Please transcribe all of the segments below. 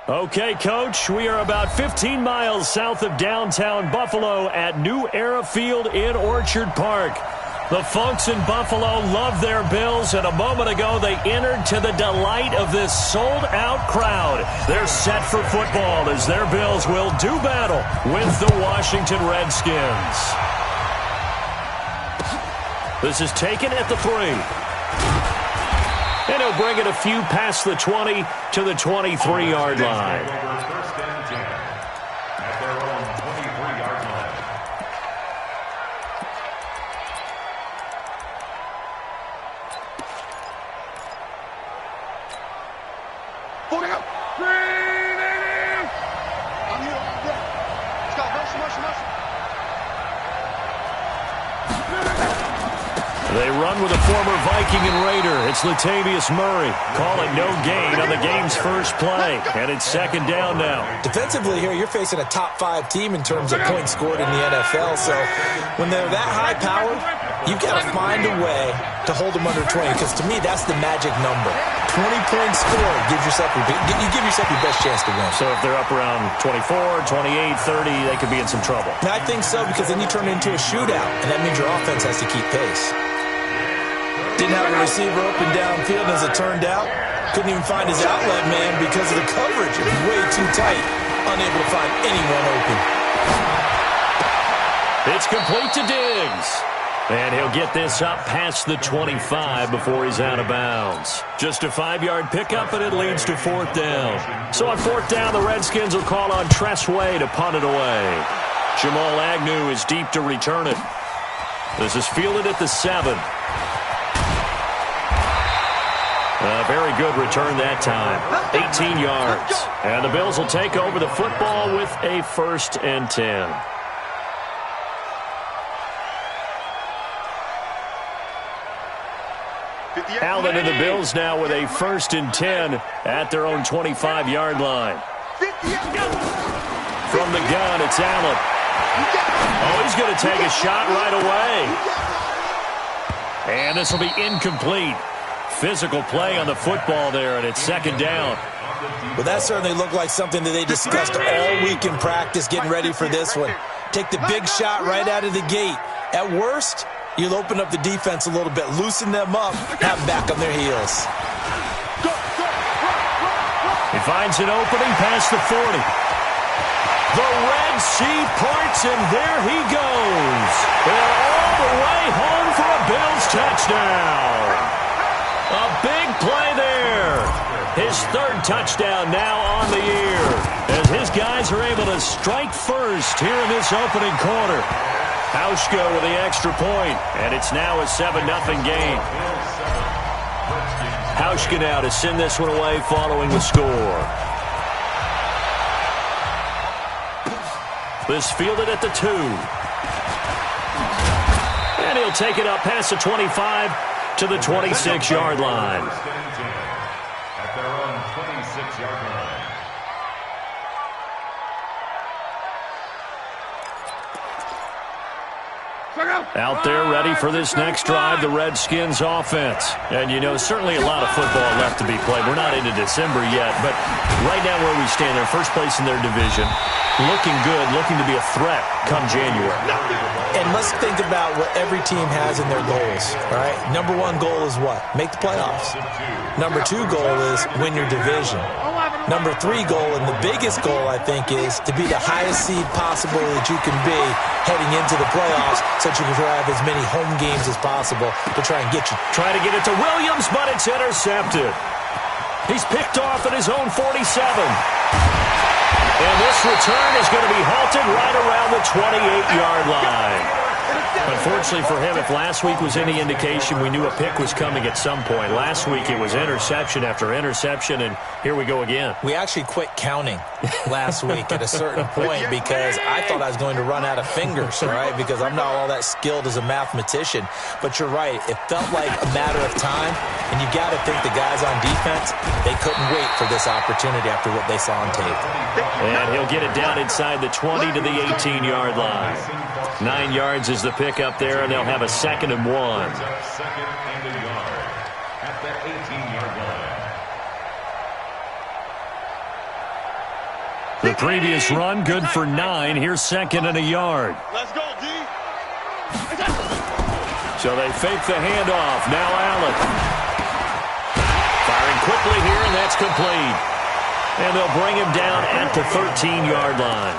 Okay, Coach, we are about 15 miles south of downtown Buffalo at New Era Field in Orchard Park. The folks in Buffalo love their Bills, and a moment ago they entered to the delight of this sold-out crowd. They're set for football as their Bills will do battle with the Washington Redskins. This is taken at the 3. And he'll bring it a few past the 20 to the 23-yard line. They run with a former Viking and Raider. It's Latavius Murray. Call it no gain on the game's first play. And it's second down now. Defensively here, you're facing a top-5 team in terms of points scored in the NFL. So when they're that high-powered, you've got to find a way to hold them under 20. Because to me, that's the magic number. 20-point score gives yourself you give yourself your best chance to win. So if they're up around 24, 28, 30, they could be in some trouble. I think so, because then you turn it into a shootout, and that means your offense has to keep pace. Didn't have a receiver open downfield, as it turned out. Couldn't even find his outlet man because of the coverage. It was way too tight. Unable to find anyone open. It's complete to Diggs. And he'll get this up past the 25 before he's out of bounds. Just a 5-yard pickup, and it leads to 4th down. So on 4th down, the Redskins will call on Tress Way to punt it away. Jamal Agnew is deep to return it. This is fielded at the 7. A very good return that time. 18 yards. And the Bills will take over the football with a 1st and 10. Allen and the Bills now with a 1st and 10 at their own 25-yard line. From the gun, it's Allen. Oh, he's going to take a shot right away. And this will be incomplete. Physical play on the football there, and it's 2nd down. Well, that certainly looked like something that they discussed all week in practice, getting ready for this one. Take the big shot right out of the gate. At worst, you'll open up the defense a little bit, loosen them up, have them back on their heels. He finds an opening past the 40. The Red Sea parts, and there he goes. They're all the way home for a Bills touchdown. A big play there. His 3rd touchdown now on the year, as his guys are able to strike first here in this opening quarter. Hauschka with the extra point, and it's now a 7-0 game. Hauschka now to send this one away following the score. This fielded at the 2. And he'll take it up past the 25 to the 26-yard line. At their own 26-yard line. Out there ready for this next drive, the Redskins offense. And, you know, certainly a lot of football left to be played. We're not into December yet, but right now where we stand, they're first place in their division. Looking good, looking to be a threat come January. And let's think about what every team has in their goals, all right? Number 1 goal is what? Make the playoffs. Number 2 goal is win your division. Number 3 goal, and the biggest goal, I think, is to be the highest seed possible that you can be heading into the playoffs, so that you can have as many home games as possible to try and get you. Try to get it to Williams, but it's intercepted. He's picked off at his own 47. And this return is going to be halted right around the 28-yard line. Unfortunately for him, if last week was any indication, we knew a pick was coming at some point. Last week it was interception after interception, and here we go again. We actually quit counting last week at a certain point because I thought I was going to run out of fingers, all right, because I'm not all that skilled as a mathematician. But you're right. It felt like a matter of time, and you got to think the guys on defense, they couldn't wait for this opportunity after what they saw on tape. And he'll get it down inside the 20 to the 18-yard line. 9 yards is the pick up there, and they'll have a 2nd and 1. Second and a yard at the 18-yard line. The previous run, good for 9. Here's second and a yard. Let's go, D. So they fake the handoff. Now Allen. Firing quickly here, and that's complete. And they'll bring him down at the 13-yard line.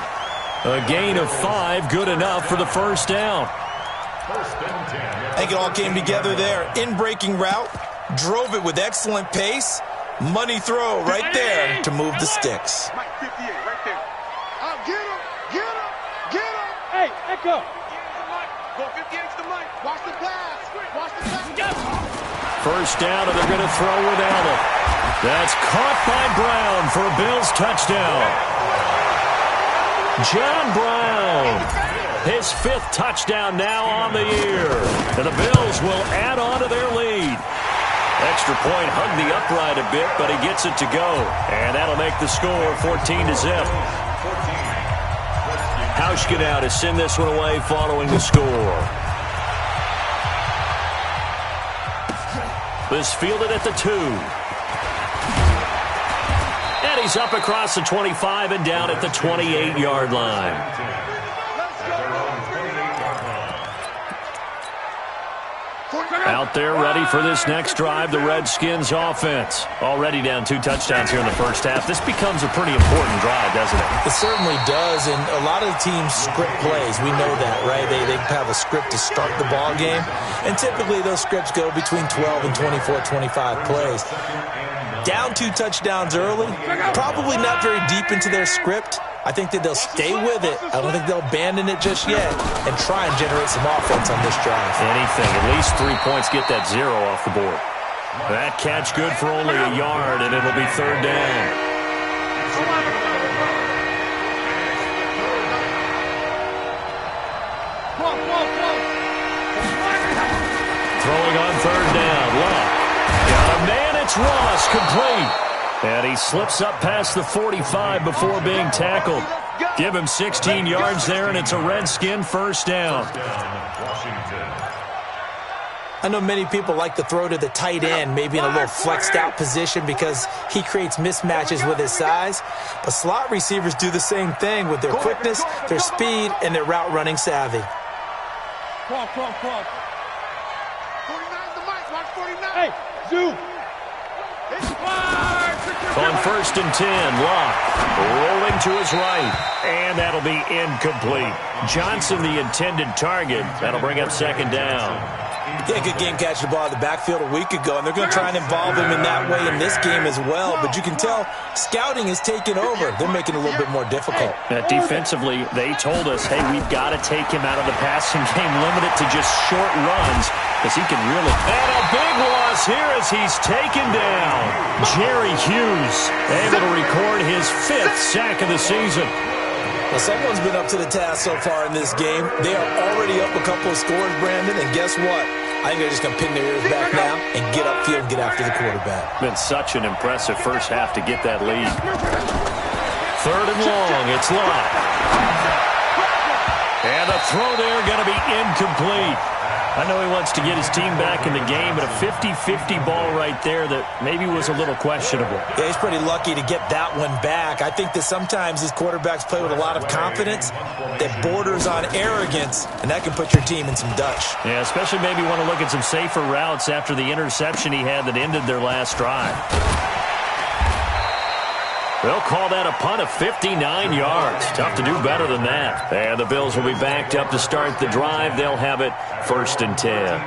A gain of 5, good enough for the first down. I think it all came together there. In-breaking route, drove it with excellent pace. Money throw right there to move the sticks. Mike 58 right there. Oh, get him, get him, get him. Hey, echo. Go 58 to Mike. Watch the pass. Watch the pass. First down, and they're going to throw with Allen. That's caught by Brown for a Bills touchdown. John Brown, his 5th touchdown now on the year. And the Bills will add on to their lead. Extra point hugged the upright a bit, but he gets it to go. And that'll make the score 14-0. Hauschka now to send this one away following the score. This fielded at the 2. And he's up across the 25 and down at the 28-yard line. Out there ready for this next drive, the Redskins offense. Already down 2 touchdowns here in the first half. This becomes a pretty important drive, doesn't it? It certainly does, and a lot of the teams script plays. We know that, right? They have a script to start the ball game, and typically those scripts go between 12 and 24, 25 plays. Down 2 touchdowns early, probably not very deep into their script. I think that they'll stay with it. I don't think they'll abandon it just yet and try and generate some offense on this drive. Anything. At least 3 points get that 0 off the board. That catch good for only a yard, and it'll be 3rd down. Throwing on 3rd down. Luck. Got a man. It's Ross. Complete. And he slips up past the 45 before being tackled. Give him 16 yards there, and it's a Redskin first down. I know many people like to throw to the tight end, maybe in a little flexed out position because he creates mismatches with his size. But slot receivers do the same thing with their quickness, their speed, and their route running savvy. 49 the mic. Watch 49. Hey, Zoo. On 1st and 10, Locke rolling to his right, and that'll be incomplete. Johnson, the intended target. That'll bring up 2nd down. Yeah, good game catching the ball in the backfield a week ago, and they're going to try and involve him in that way in this game as well. But you can tell scouting is taking over. They're making it a little bit more difficult. Defensively, they told us, hey, we've got to take him out of the passing game, limit it to just short runs, because he can really... And a big loss here as he's taken down. Jerry Hughes able to record his 5th sack of the season. Well, someone's been up to the task so far in this game. They are already up a couple of scores, Brandon, and guess what? I think they're just going to pin their ears back now and get upfield and get after the quarterback. Been such an impressive first half to get that lead. 3rd and long, it's Locke. And the throw there going to be incomplete. I know he wants to get his team back in the game, but a 50-50 ball right there that maybe was a little questionable. Yeah, he's pretty lucky to get that one back. I think that sometimes these quarterbacks play with a lot of confidence that borders on arrogance, and that can put your team in some Dutch. Yeah, especially maybe want to look at some safer routes after the interception he had that ended their last drive. They'll call that a punt of 59 yards. Tough to do better than that. And the Bills will be backed up to start the drive. They'll have it 1st and 10.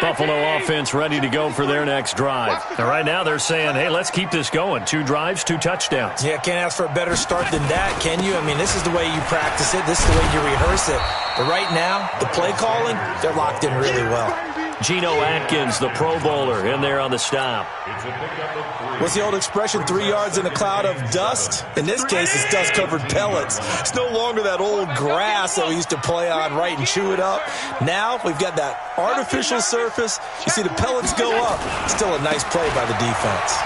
Buffalo offense ready to go for their next drive. And right now they're saying, hey, let's keep this going. 2 drives, 2 touchdowns. Yeah, can't ask for a better start than that, can you? I mean, this is the way you practice it. This is the way you rehearse it. But right now, the play calling, they're locked in really well. Geno Atkins, the Pro Bowler, in there on the stop. What's the old expression, 3 yards in a cloud of dust? In this case, it's dust-covered pellets. It's no longer that old grass that we used to play on, right, and chew it up. Now we've got that artificial surface. You see the pellets go up. Still a nice play by the defense.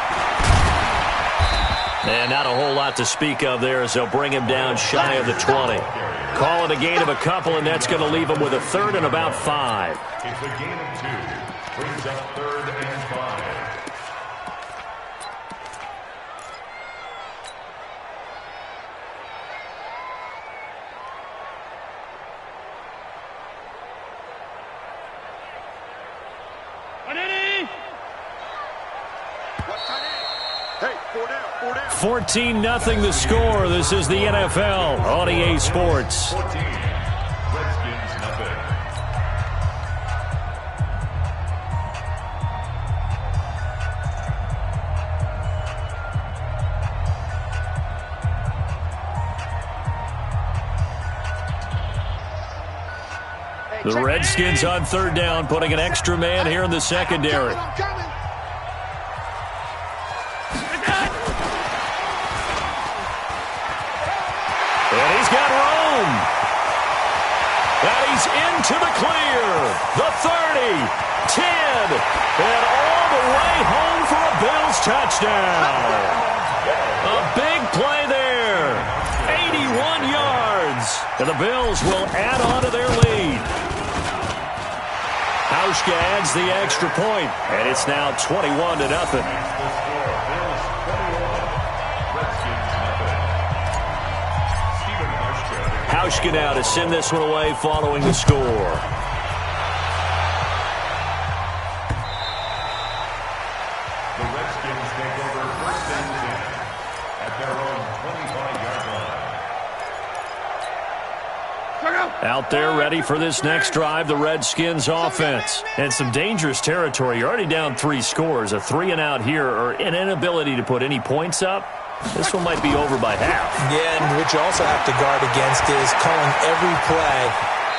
And not a whole lot to speak of there as they'll bring him down shy of the 20. Call it a gain of a couple, and that's going to leave him with a 3rd and about 5. It's a gain of 2. Brings up 3rd and 5. 14-0 the score. This is the NFL on EA Sports. 14. Redskins nothing. The Redskins on third down, putting an extra man here in the secondary. I'm coming. And he's got room. And he's into the clear. The 30, 10, and all the way home for a Bills touchdown. A big play there. 81 yards. And the Bills will add on to their lead. Hauschka adds the extra point, and it's now 21-0. Hauschka now to send this one away following the score. The Redskins take over first and 10 at their own 25-yard line. Out there ready for this next drive, the Redskins offense. And some dangerous territory. You're already down 3 scores. A 3-and-out here or an inability to put any points up. This one might be over by half. Yeah, and what you also have to guard against is calling every play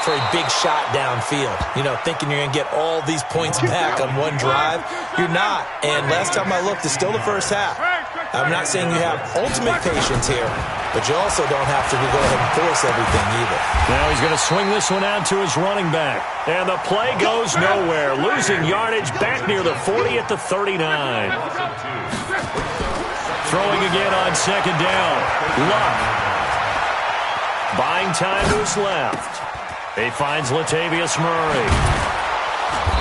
for a big shot downfield. You know, thinking you're going to get all these points back on one drive. You're not. And last time I looked, it's still the first half. I'm not saying you have ultimate patience here, but you also don't have to go ahead and force everything either. Now he's going to swing this one out to his running back. And the play goes nowhere. Losing yardage back near the 40 at the 39. Throwing again on second down. Luck. Buying time to his left. He finds Latavius Murray.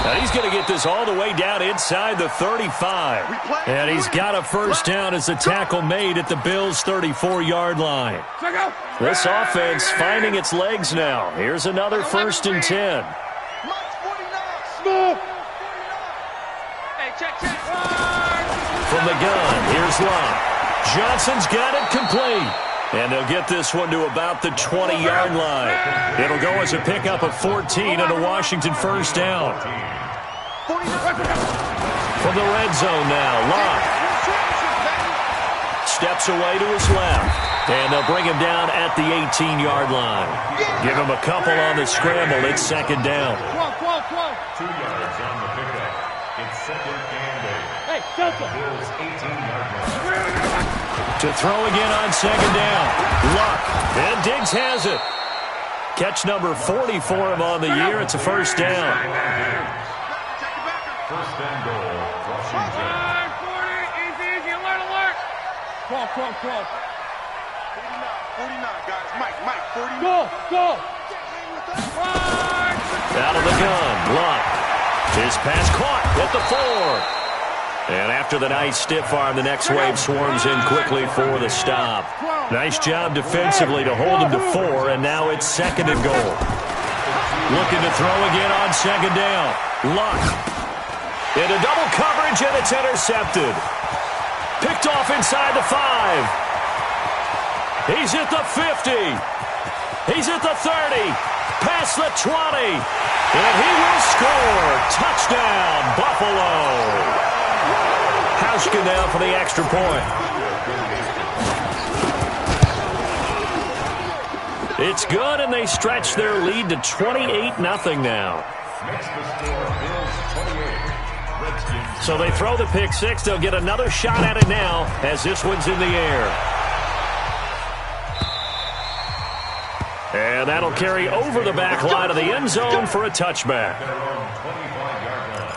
Now he's going to get this all the way down inside the 35. And he's got a first down as the tackle made at the Bills' 34-yard line. This offense finding its legs now. Here's another 1st and 10. From the gun, here's Luck. Johnson's got it complete. And they'll get this one to about the 20-yard line. It'll go as a pickup of 14 and a Washington first down. From the red zone now, Luck steps away to his left. And they'll bring him down at the 18-yard line. Give him a couple on the scramble. It's second down. 2 yards on the pickup. It's second and 8. Bills 18-yard line. To throw again on second down. Luck. And Diggs has it. Catch number 40 for him on the year. It's a first down. First and goal, Washington. Easy, alert. Come on. 49, guys. Mike, 49. Go. Out of the gun. Luck. His pass caught at the 4. And after the nice stiff arm, the next wave swarms in quickly for the stop. Nice job defensively to hold him to 4, and now it's second and goal. Looking to throw again on second down. Luck. Into double coverage, and it's intercepted. Picked off inside the 5. He's at the 50. He's at the 30. Past the 20. And he will score. Touchdown, Buffalo. Hauschka now for the extra point. It's good, and they stretch their lead to 28-0 now. Makes the score Bills 28. Redskins. So they throw the pick 6. They'll get another shot at it now as this one's in the air. And that'll carry over the back line of the end zone for a touchback. Their own 25-yard line.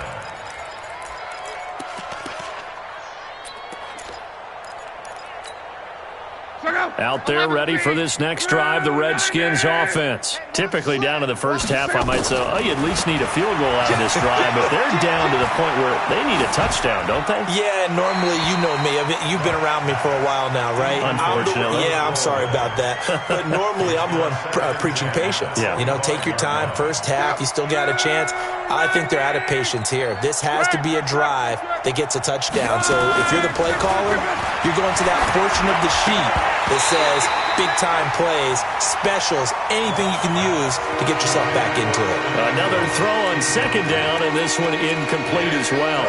Out there ready for this next drive, the Redskins offense. Typically down to the first half, I might say, oh, you at least need a field goal out of this drive, but they're down to the point where they need a touchdown, don't they? Yeah, normally, you know me. You've been around me for a while now, right? Unfortunately. I'm sorry about that. But normally, I'm the one preaching patience. Yeah. You know, take your time. First half, you still got a chance. I think they're out of patience here. This has to be a drive that gets a touchdown. So if you're the play caller, you're going to that portion of the sheet that says big-time plays, specials, anything you can use to get yourself back into it. Another throw on second down, and this one incomplete as well.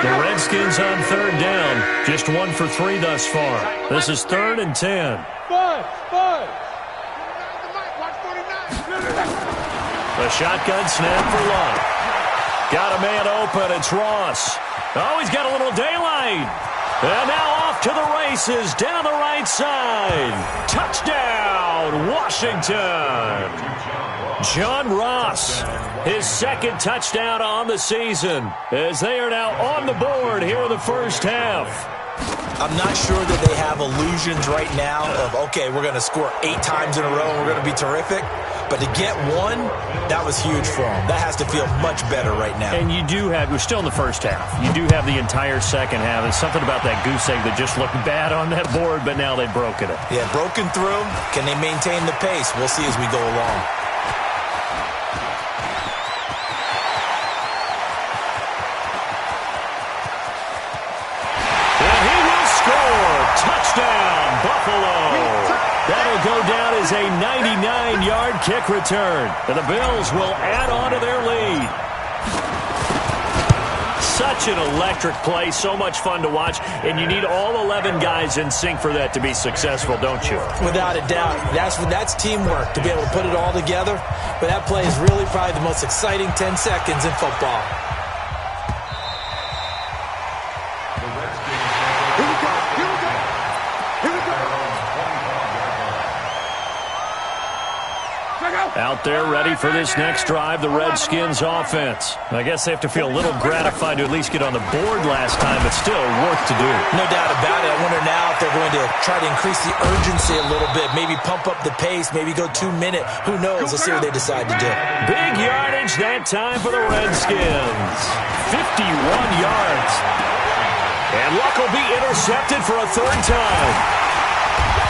The Redskins on third down, just 1 for 3 thus far. This is 3rd and 10. The shotgun snap for Love. Got a man open. It's Ross. Oh, he's got a little daylight. And now off to the races down the right side. Touchdown, Washington. John Ross, his second touchdown on the season, as they are now on the board here in the first half. I'm not sure that they have illusions right now of, okay, we're going to score 8 times in a row and we're going to be terrific. But to get one, that was huge for them. That has to feel much better right now. And you do have, we're still in the first half. You do have the entire second half. There's something about that goose egg that just looked bad on that board, but now they've broken it. Yeah, broken through. Can they maintain the pace? We'll see as we go along. And he will score. Touchdown, Buffalo. That'll go down as a 99-yard kick return. And the Bills will add on to their lead. Such an electric play, so much fun to watch, and you need all 11 guys in sync for that to be successful, don't you? Without a doubt. That's teamwork, to be able to put it all together. But that play is really probably the most exciting 10 seconds in football. Out there ready for this next drive, the Redskins offense. I guess they have to feel a little gratified to at least get on the board last time, but still work to do. No doubt about it. I wonder now if they're going to try to increase the urgency a little bit, maybe pump up the pace, maybe go 2-minute. Who knows? Let's see what they decide to do. Big yardage that time for the Redskins. 51 yards. And Luck will be intercepted for a 3rd time.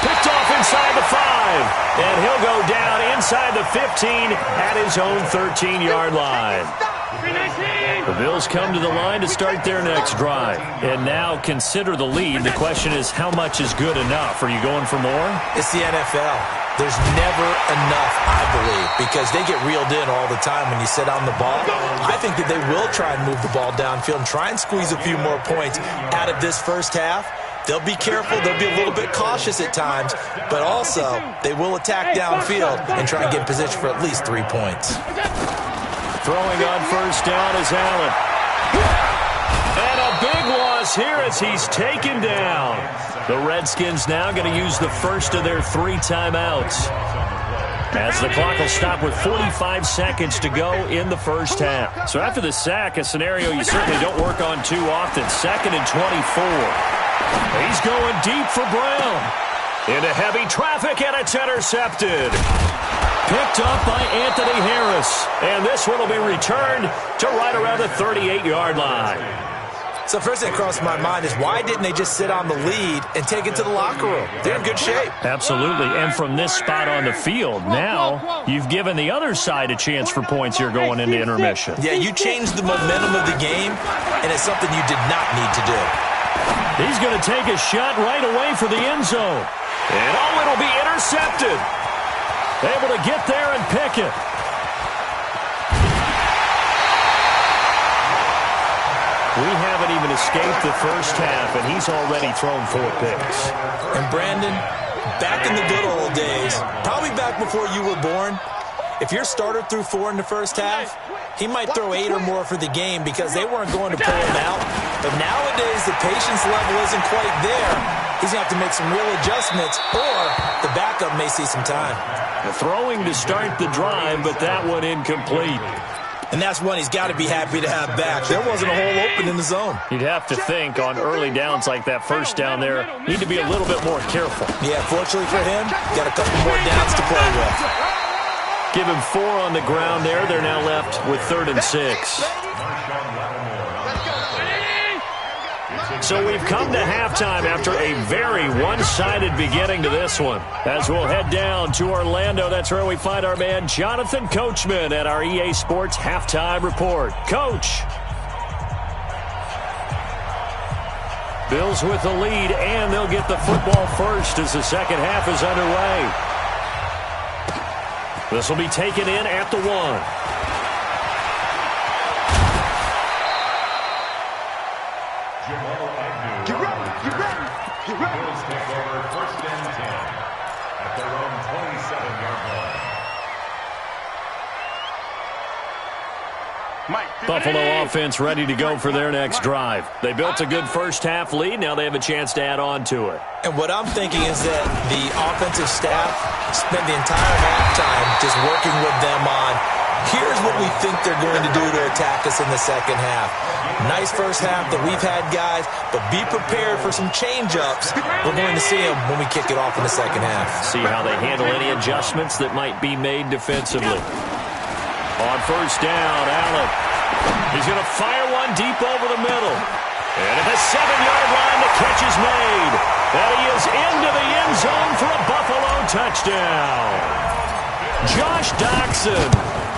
Picked off inside the 5, and he'll go down inside the 15 at his own 13-yard line. The Bills come to the line to start their next drive. And now consider the lead. The question is, how much is good enough? Are you going for more? It's the NFL. There's never enough, I believe, because they get reeled in all the time when you sit on the ball. I think that they will try and move the ball downfield and try and squeeze a few more points out of this first half. They'll be careful. They'll be a little bit cautious at times, but also they will attack downfield and try and get in position for at least 3 points. Throwing on first down is Allen. And a big loss here as he's taken down. The Redskins now going to use the first of their 3 timeouts, as the clock will stop with 45 seconds to go in the first half. So after the sack, a scenario you certainly don't work on too often. 2nd and 24. He's going deep for Brown. Into heavy traffic, and it's intercepted. Picked up by Anthony Harris. And this one will be returned to right around the 38-yard line. So first thing that crossed my mind is, why didn't they just sit on the lead and take it to the locker room? They're in good shape. Absolutely. And from this spot on the field, now you've given the other side a chance for points here going into intermission. Yeah, you changed the momentum of the game, and it's something you did not need to do. He's going to take a shot right away for the end zone. And oh, it'll be intercepted. Able to get there and pick it. We haven't even escaped the first half, and he's already thrown 4 picks. And Brandon, back in the good old days, probably back before you were born, if your starter threw 4 in the first half, he might throw 8 or more for the game because they weren't going to pull him out. But nowadays, the patience level isn't quite there. He's going to have to make some real adjustments, or the backup may see some time. The throwing to start the drive, but that one incomplete. And that's one he's got to be happy to have back. There wasn't a hole open in the zone. You'd have to think on early downs like that first down there, need to be a little bit more careful. Yeah, fortunately for him, got a couple more downs to play with. Give him 4 on the ground there. They're now left with 3rd and 6. So we've come to halftime after a very one-sided beginning to this one. As we'll head down to Orlando, that's where we find our man Jonathan Coachman at our EA Sports Halftime Report. Coach. Bills with the lead, and they'll get the football first as the second half is underway. This will be taken in at the 1. Get ready. Bills take over first and 10 at their own 27-yard line. Buffalo offense ready to go for their next drive. They built a good first-half lead. Now they have a chance to add on to it. And what I'm thinking is that the offensive staff spent the entire halftime just working with them on, here's what we think they're going to do to attack us in the second half. Nice first half that we've had, guys, but be prepared for some change-ups. We're going to see them when we kick it off in the second half. See how they handle any adjustments that might be made defensively. On first down, Allen. He's going to fire one deep over the middle. And at the 7-yard line, the catch is made. And he is into the end zone for a Buffalo touchdown. Josh Doxson,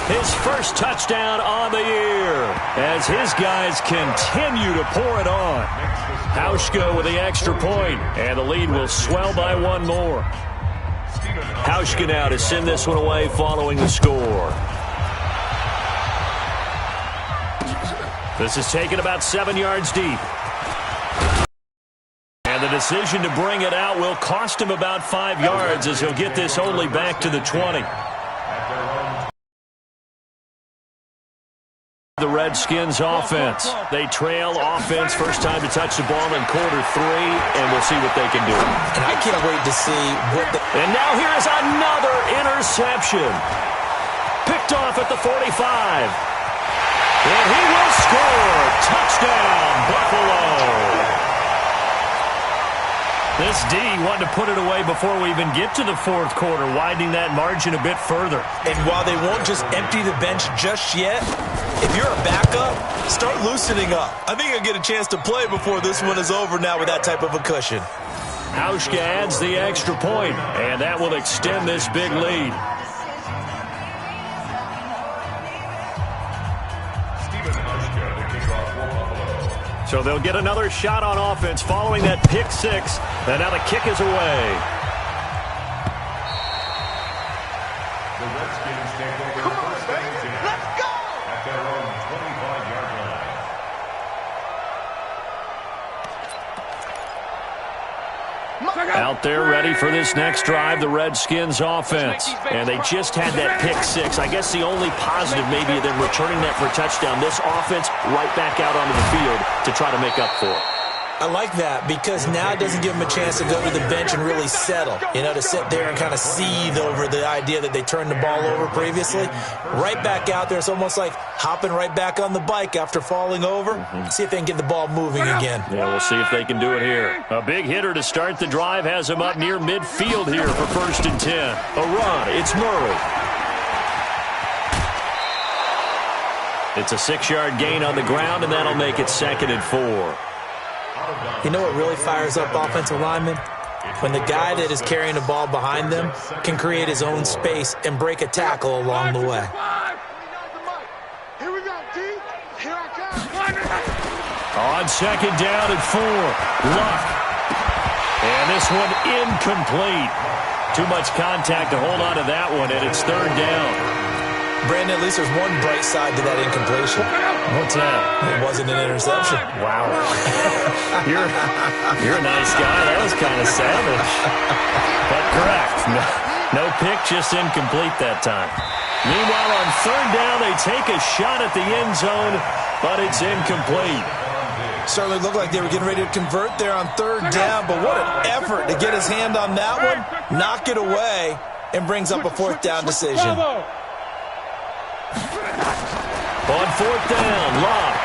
his first touchdown on the year, as his guys continue to pour it on. Hauschka with the extra point, and the lead will swell by one more. Hauschka now to send this one away following the score. This is taken about 7 yards deep. And the decision to bring it out will cost him about 5 yards as he'll get this only back to the 20. The Redskins offense. They trail offense first time to touch the ball in quarter 3, and we'll see what they can do. And I can't wait to see what the... And now here is another interception. Picked off at the 45. And he will score. Touchdown, Buffalo. This D wanted to put it away before we even get to the fourth quarter, widening that margin a bit further. And while they won't just empty the bench just yet, if you're a backup, start loosening up. I think you'll get a chance to play before this one is over now with that type of a cushion. Hauschka adds the extra point, and that will extend this big lead. So they'll get another shot on offense following that pick 6, and now the kick is away. The Redskins take over first and 10 at their own 25-yard line. Out there ready for this next drive, the Redskins offense. And they just had that pick 6. I guess the only positive maybe of them returning that for a touchdown. This offense right back out onto the field to try to make up for it. I like that because now it doesn't give them a chance to go to the bench and really settle, to sit there and kind of seethe over the idea that they turned the ball over previously. Right back out there, it's almost like hopping right back on the bike after falling over. See if they can get the ball moving again. Yeah, we'll see if they can do it here. A big hitter to start the drive has him up near midfield here for first and 10. A run, it's Murray. It's a 6-yard gain on the ground, and that'll make it 2nd and 4. You know what really fires up offensive linemen? When the guy that is carrying the ball behind them can create his own space and break a tackle along the way. Here we go, D. Here I come. On 2nd down and 4, Luck. And this one incomplete. Too much contact to hold on to that one, and it's 3rd down. Brandon, at least there's one bright side to that incompletion. What's that? It wasn't an interception. Wow. You're a nice guy. That was kind of savage. But correct. No pick, just incomplete that time. Meanwhile, on 3rd down, they take a shot at the end zone, but it's incomplete. Certainly looked like they were getting ready to convert there on 3rd down, but what an effort to get his hand on that one, knock it away, and brings up a 4th down decision. On 4th down, Luck.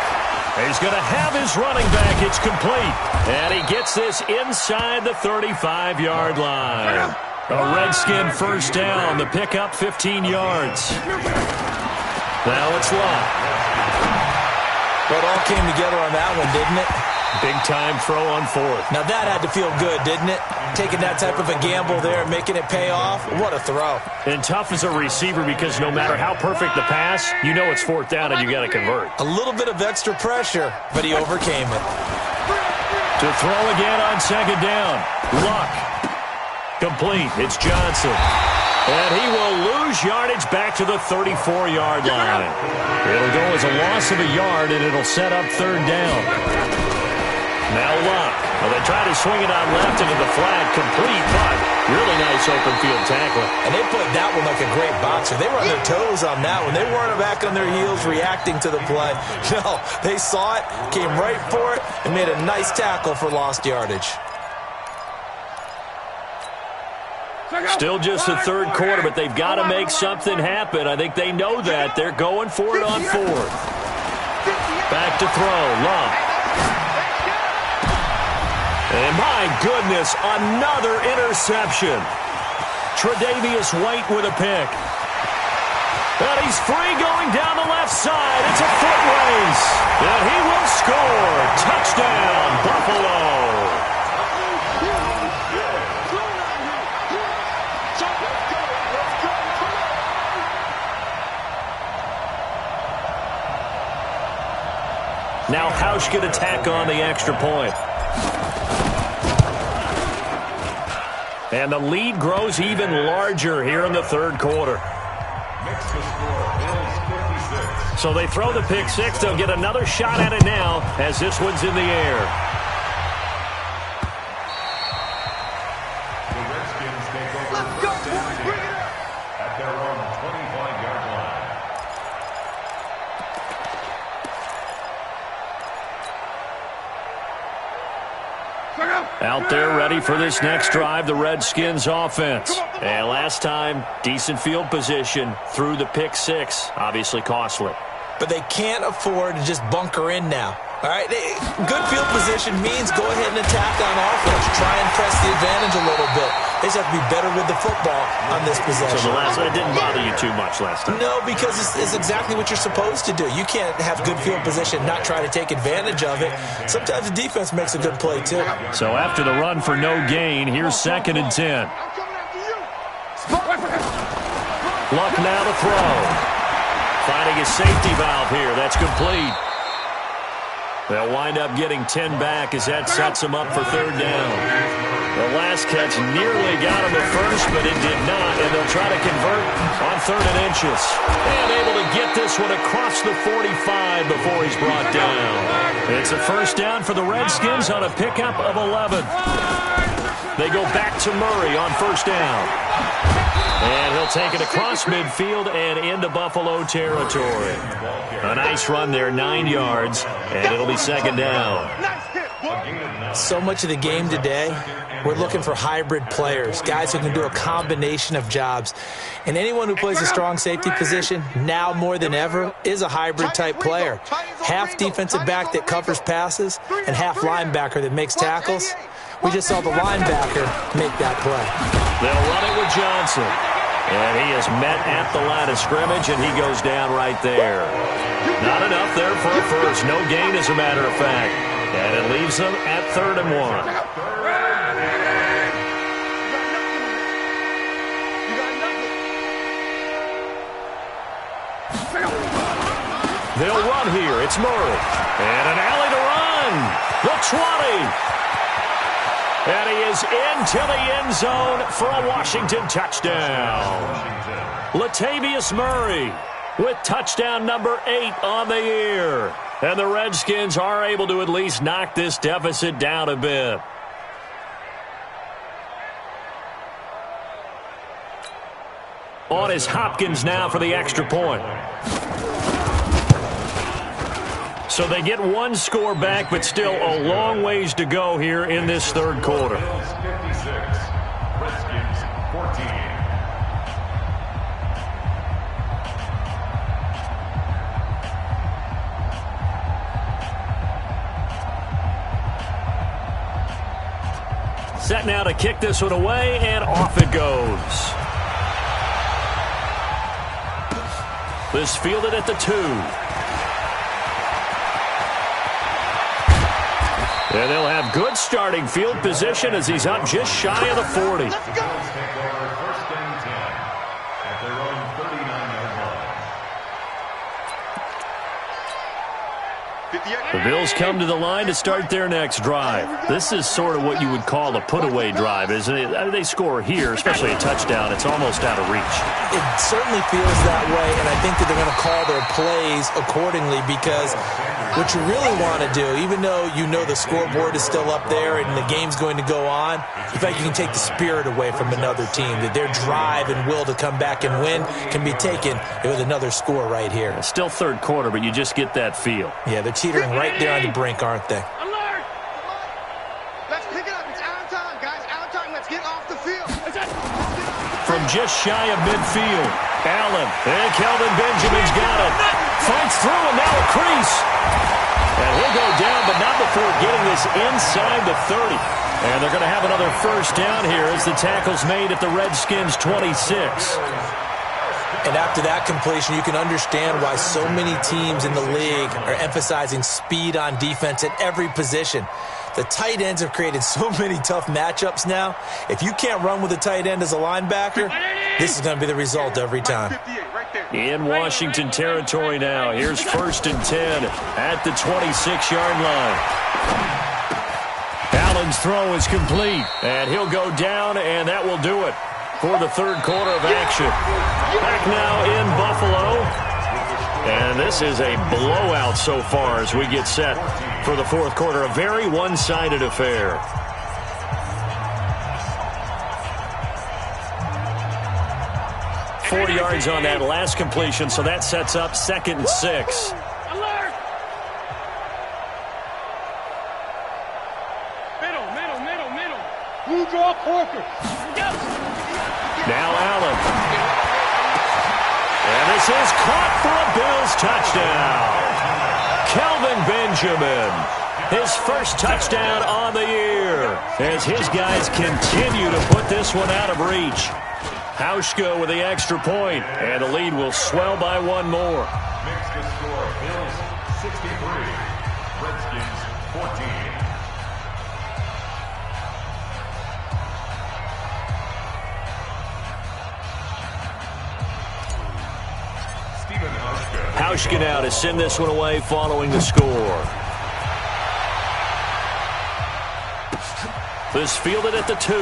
He's going to have his running back. It's complete. And he gets this inside the 35-yard line. A Redskin first down. The pickup 15 yards. Now it's Luck. Well, it all came together on that one, didn't it? Big-time throw on 4th. Now that had to feel good, didn't it? Taking that type of a gamble there and making it pay off. What a throw. And tough as a receiver because no matter how perfect the pass, you know it's 4th down and you got to convert. A little bit of extra pressure, but he overcame it. To throw again on second down. Luck. Complete. It's Johnson. And he will lose yardage back to the 34-yard line. It'll go as a loss of a yard, and it'll set up third down. Now Luck. Well, they try to swing it on left into the flat. Complete, but really nice open field tackling. And they played that one like a great boxer. They were on their toes on that one. They weren't back on their heels reacting to the play. No, they saw it, came right for it, and made a nice tackle for lost yardage. Still just the third quarter, but they've got to make something happen. I think they know that. They're going for it on fourth. Back to throw. Luck. And my goodness, another interception. Tre'Davious White with a pick. And he's free going down the left side. It's a foot race. And he will score. Touchdown, Buffalo. Now Hausch can attack on the extra point. And the lead grows even larger here in the third quarter. So they throw the pick six. They'll get another shot at it now as this one's in the air. The Redskins take over first and 10 at their own 25-yard line. Out there ready for this next drive, the Redskins offense. And last time, decent field position through the pick six. Obviously costly. But they can't afford to just bunker in now. All right, good field position means go ahead and attack on offense. Try and press the advantage a little bit. They just have to be better with the football on this possession. So that didn't bother you too much last time? No, because it's exactly what you're supposed to do. You can't have good field position, not try to take advantage of it. Sometimes the defense makes a good play, too. So after the run for no gain, here's 2nd and 10. Luck now to throw. Finding a safety valve here. That's complete. They'll wind up getting 10 back as that sets them up for third down. The last catch nearly got him at first, but it did not, and they'll try to convert on 3rd and inches. And able to get this one across the 45 before he's brought down. It's a first down for the Redskins on a pickup of 11. They go back to Murray on first down. And he'll take it across midfield and into Buffalo territory. A nice run there, 9 yards, and it'll be 2nd down. So much of the game today, we're looking for hybrid players, guys who can do a combination of jobs. And anyone who plays a strong safety position, now more than ever, is a hybrid-type player. Half defensive back that covers passes and half linebacker that makes tackles. We just saw the linebacker make that play. They'll run it with Johnson. And he is met at the line of scrimmage, and he goes down right there. Not enough there for a first. No gain, as a matter of fact. And it leaves them at 3rd and 1. They'll run here. It's Murray. And an alley to run. The 20. And he is into the end zone for a Washington touchdown. Latavius Murray with touchdown number 8 on the year. And the Redskins are able to at least knock this deficit down a bit. On is Hopkins now for the extra point. So they get one score back, but still a long ways to go here in this third quarter. 56, Redskins 14. Set now to kick this one away, and off it goes. This fielded at the 2. And they'll have good starting field position as he's up just shy of the 40. Let's go. Take over 1st and 10 at their own 39-yard The Bills come to the line to start their next drive. This is sort of what you would call a put-away drive, isn't it? They score here, especially a touchdown. It's almost out of reach. It certainly feels that way, and I think that they're going to call their plays accordingly because what you really want to do, even though you know the scoreboard is still up there and the game's going to go on, in fact, you can take the spirit away from another team, that their drive and will to come back and win can be taken with another score right here. It's still third quarter, but you just get that feel. Yeah, they're teetering right there on the brink, aren't they? Alert! Let's pick it up. It's out of time, guys. Out of time. Let's get off the field. From just shy of midfield, Allen, and Kelvin Benjamin's got it. Fights through, and now a crease. And he'll go down, but not before getting this inside the 30. And they're going to have another first down here as the tackle's made at the Redskins' 26. And after that completion, you can understand why so many teams in the league are emphasizing speed on defense at every position. The tight ends have created so many tough matchups now. If you can't run with a tight end as a linebacker, this is going to be the result every time. In Washington territory now. Here's 1st and 10 at the 26-yard line. Allen's throw is complete, and he'll go down, and that will do it for the third quarter of action. Back now in Buffalo. And this is a blowout so far as we get set for the fourth quarter. A very one-sided affair. Four yards on that last completion, so that sets up 2nd and 6. Alert! Middle. Blue draw Corker. Now Allen. And this is caught for a Bills touchdown. Kelvin Benjamin, his first touchdown on the year, as his guys continue to put this one out of reach. Hauschka with the extra point, and the lead will swell by one more. Makes the score Bills 63, Redskins 14. Hauschka now to send this one away following the score. This fielded at the 2.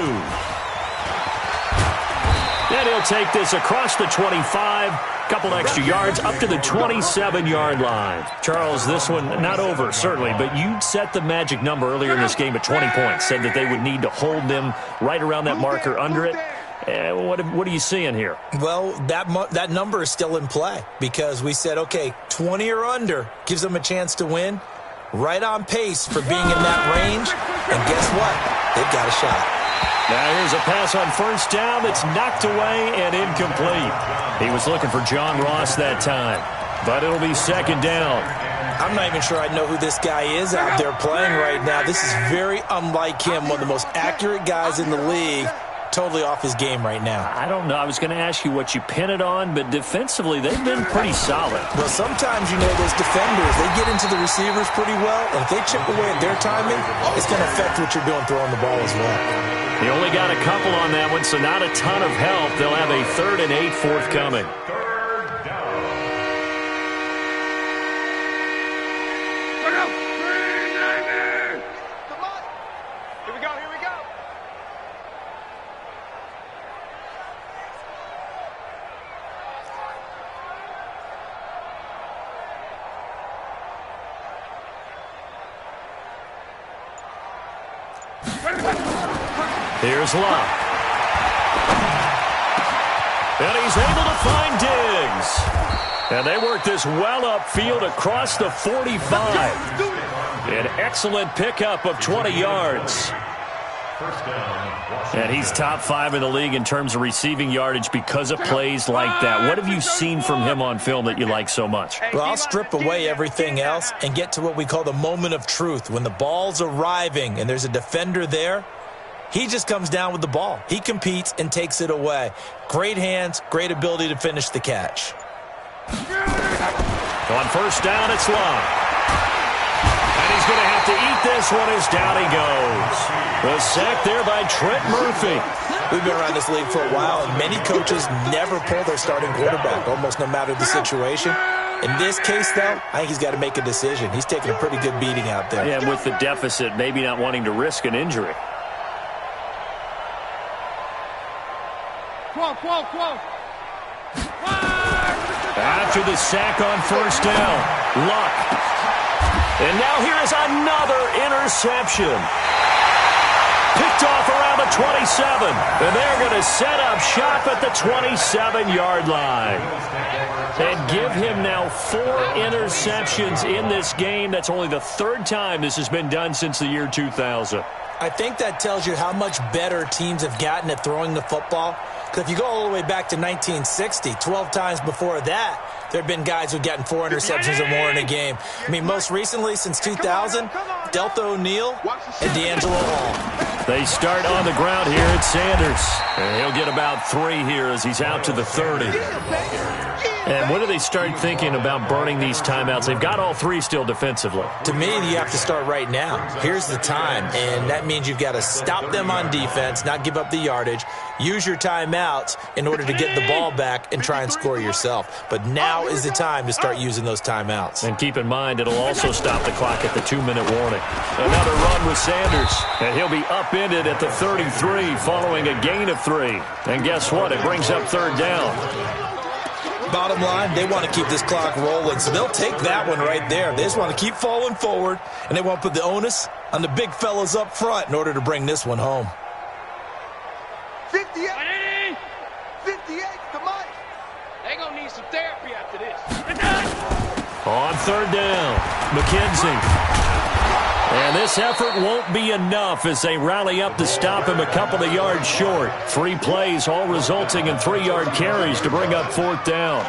And he'll take this across the 25. Couple extra yards up to the 27-yard line. Charles, this one not over, certainly, but you set the magic number earlier in this game at 20 points. Said that they would need to hold them right around that marker under it. What are you seeing here? Well, that number is still in play because we said, okay, 20 or under gives them a chance to win. Right on pace for being in that range. And guess what? They've got a shot. Now here's a pass on first down that's knocked away and incomplete. He was looking for John Ross that time, but it'll be 2nd down. I'm not even sure I know who this guy is out there playing right now. This is very unlike him, one of the most accurate guys in the league. Totally off his game right now. I don't know. I was going to ask you what you pin it on, but defensively, they've been pretty solid. Well, sometimes, those defenders, they get into the receivers pretty well, and if they chip away at their timing, it's going to affect what you're doing throwing the ball as well. He only got a couple on that one, so not a ton of help. They'll have a 3rd and 8 forthcoming. Here's Love. And he's able to find Diggs. And they work this well upfield across the 45. An excellent pickup of 20 yards. And he's top 5 in the league in terms of receiving yardage because of plays like that. What have you seen from him on film that you like so much? Well, I'll strip away everything else and get to what we call the moment of truth. When the ball's arriving and there's a defender there, he just comes down with the ball. He competes and takes it away. Great hands, great ability to finish the catch. On first down, it's Love. And he's going to have to eat this one as down he goes. The sack there by Trent Murphy. We've been around this league for a while, and many coaches never pull their starting quarterback, almost no matter the situation. In this case, though, I think he's got to make a decision. He's taking a pretty good beating out there. Yeah, and with the deficit, maybe not wanting to risk an injury. After the sack on first down, Luck. And now here is another interception. Picked off around the 27. And they're going to set up shop at the 27-yard line. And give him now 4 interceptions in this game. That's only the 3rd time this has been done since the year 2000. I think that tells you how much better teams have gotten at throwing the football. Because if you go all the way back to 1960, 12 times before that, there have been guys who've gotten 4 interceptions or more in a game. I mean, most recently, since 2000, Delta O'Neal and D'Angelo Hall. They start on the ground here at Sanders. And he'll get about 3 here as he's out to the 30. And when do they start thinking about burning these timeouts? They've got all 3 still defensively. To me, you have to start right now. Here's the time, and that means you've got to stop them on defense, not give up the yardage, use your timeouts in order to get the ball back and try and score yourself. But now is the time to start using those timeouts. And keep in mind, it'll also stop the clock at the 2-minute warning. Another run with Sanders, and he'll be upended at the 33 following a gain of 3. And guess what? It brings up 3rd down. Bottom line, they want to keep this clock rolling, so they'll take that one right there. They just want to keep falling forward, and they want to put the onus on the big fellas up front in order to bring this one home. 58 to Mike. They're going to need some therapy after this. On 3rd down, McKenzie. And this effort won't be enough as they rally up to stop him a couple of yards short. 3 plays, all resulting in 3-yard carries to bring up 4th down.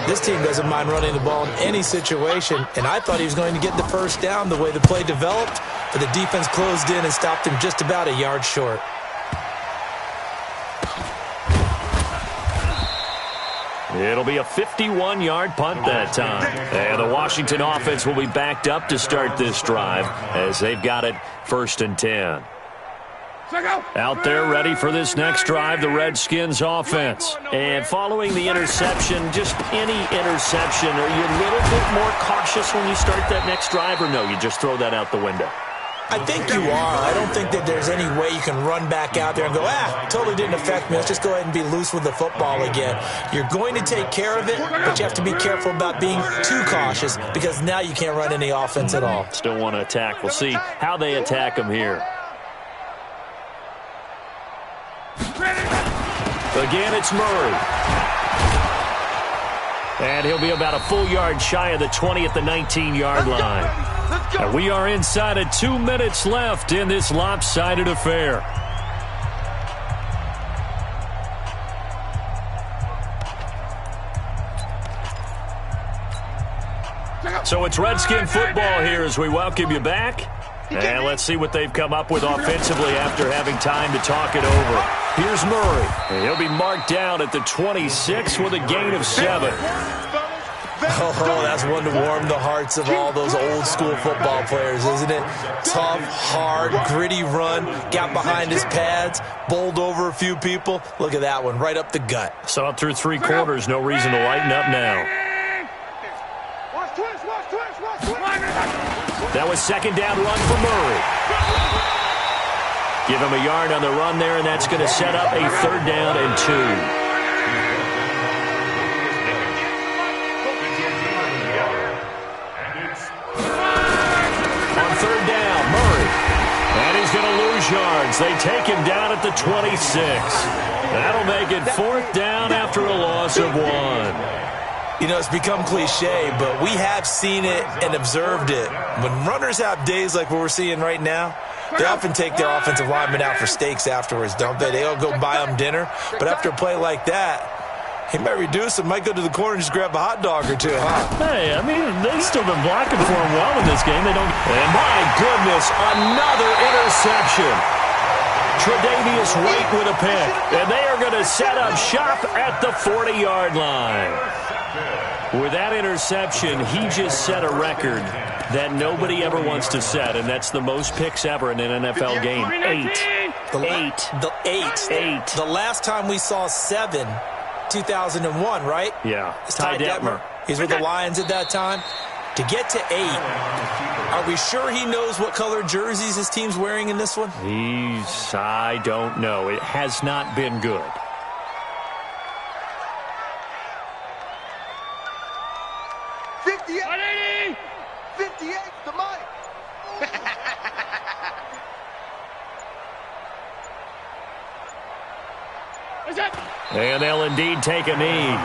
This team doesn't mind running the ball in any situation, and I thought he was going to get the 1st down the way the play developed, but the defense closed in and stopped him just about a yard short. It'll be a 51-yard punt that time. And the Washington offense will be backed up to start this drive as they've got it 1st and 10. Out there ready for this next drive, the Redskins offense. And following the interception, just any interception, are you a little bit more cautious when you start that next drive, or no, you just throw that out the window? I think you are. I don't think that there's any way you can run back out there and go, totally didn't affect me. Let's just go ahead and be loose with the football again. You're going to take care of it, but you have to be careful about being too cautious because now you can't run any offense at all. Still want to attack. We'll see how they attack him here. Again, it's Murray. And he'll be about a full yard shy of the 20 at the 19-yard line. And we are inside of 2 minutes left in this lopsided affair. So it's Redskin football here as we welcome you back. And let's see what they've come up with offensively after having time to talk it over. Here's Murray. And he'll be marked down at the 26 with a gain of 7. Oh, that's one to warm the hearts of all those old-school football players, isn't it? Tough, hard, gritty run, got behind his pads, bowled over a few people. Look at that one, right up the gut. Saw it through 3 quarters, no reason to lighten up now. That was 2nd down run for Murray. Give him a yard on the run there, and that's going to set up a 3rd down and 2. Yards. They take him down at the 26. That'll make it 4th down after a loss of 1. You know, it's become cliche, but we have seen it and observed it. When runners have days like what we're seeing right now, they often take their offensive linemen out for steaks afterwards, don't they? They all go buy them dinner. But after a play like that, he might reduce it, might go to the corner and just grab a hot dog or 2, huh? Hey, I mean, they've still been blocking for him well in this game. They don't. And my goodness, another interception. Tre'Davious White with a pick. And they are going to set up shop at the 40-yard line. With that interception, he just set a record that nobody ever wants to set, and that's the most picks ever in an NFL game. 8. The last time we saw 7, 2001, right? Yeah. It's Ty Detmer. He's with the Lions at that time. To get to 8, are we sure he knows what color jerseys his team's wearing in this one? I don't know. It has not been good. The mic. And they'll indeed take a knee.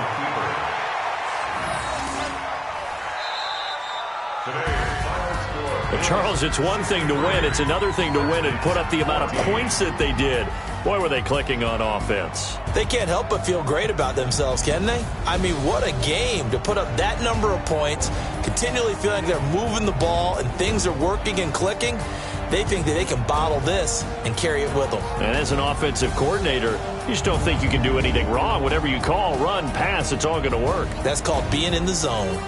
But Charles, it's one thing to win. It's another thing to win and put up the amount of points that they did. Boy, were they clicking on offense. They can't help but feel great about themselves, can they? I mean, what a game to put up that number of points, continually feel like they're moving the ball and things are working and clicking. They think that they can bottle this and carry it with them. And as an offensive coordinator, you just don't think you can do anything wrong. Whatever you call, run, pass, it's all going to work. That's called being in the zone.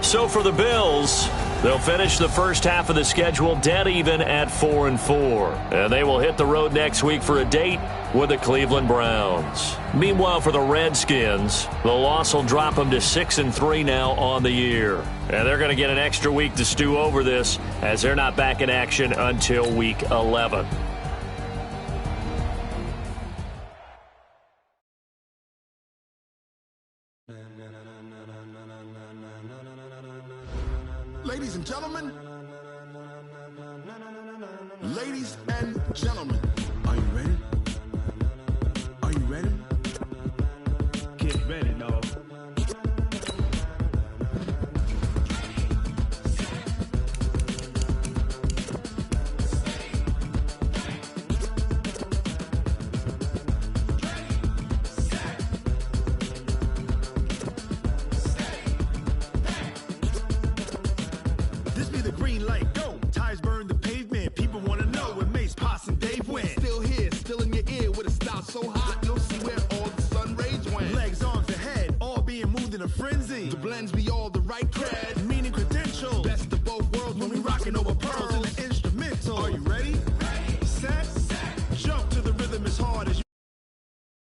So for the Bills, they'll finish the first half of the schedule dead even at 4-4. And they will hit the road next week for a date with the Cleveland Browns. Meanwhile, for the Redskins, the loss will drop them to 6-3 now on the year. And they're going to get an extra week to stew over this as they're not back in action until week 11. Ladies and gentlemen, are you ready? Are you ready? Get ready, dog. This be the green light, go. Tires burn the pavement. People want to know when Mace, Pops, and Dave went. Still here, still in your ear with a style so hot, you'll see where all the sun rays went. Legs, arms, and head, all being moved in a frenzy. The blends be all the right cred.